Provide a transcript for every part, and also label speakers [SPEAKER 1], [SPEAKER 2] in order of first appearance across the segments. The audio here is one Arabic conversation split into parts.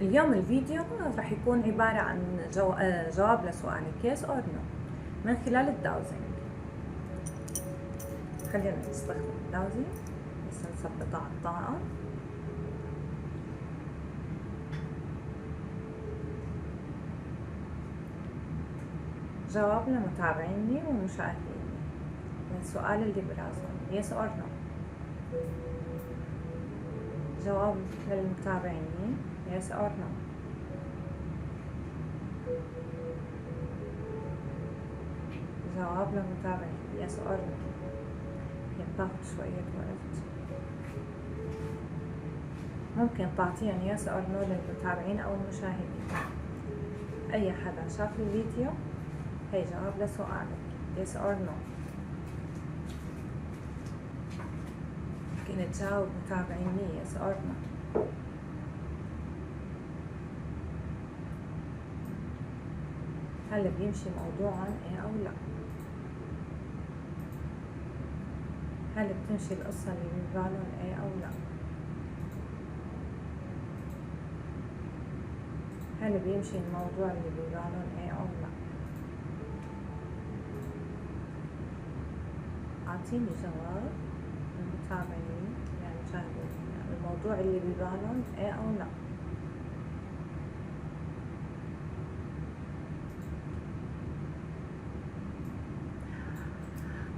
[SPEAKER 1] اليوم الفيديو راح يكون عبارة عن جواب لسؤالك yes or no من خلال الداوزنج. خلينا نستخدم الداوزنج بس نثبتها على الطاقة. جواب لمتابعيني ومشاهديني للسؤال اللي براسهم yes or no. جواب للمتابعين yes or no. جواب للمتابعين yes or no. هي بتاخد شوية وقت، ممكن تعطيهم yes or no للمتابعين أو المشاهدين. أي حدا شاف الفيديو هي جواب لسؤالك yes or no. ممكن تجاوب متابعيني yes or no. هل بيمشي موضوعا ايه او لا؟ هل بتمشي القصة اللي ببالهم ايه او لا؟ هل بيمشي الموضوع اللي ببالهم ايه او لا؟ اعطيني جواب المتابعين يعني مشاهدين الموضوع اللي ببالهم ايه او لا.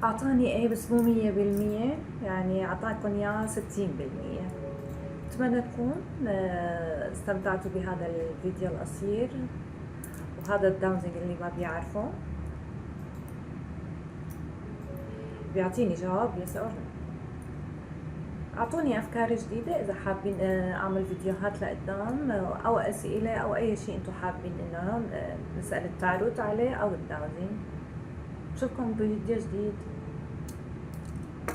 [SPEAKER 1] أعطاني إيه بس مو 100%، يعني أعطاكم إياه 60%. أتمنى تكون استمتعتوا بهذا الفيديو القصير وهذا الداونزنج اللي ما بيعرفه بيعطيني جواب يس أو لا. أعطوني أفكار جديدة إذا حابين أعمل فيديوهات لقدام أو أسئلة أو أي شيء أنتم حابين إنه نسأل التاروت عليه أو الداونزنج. نشوفكم بفيديو جديد.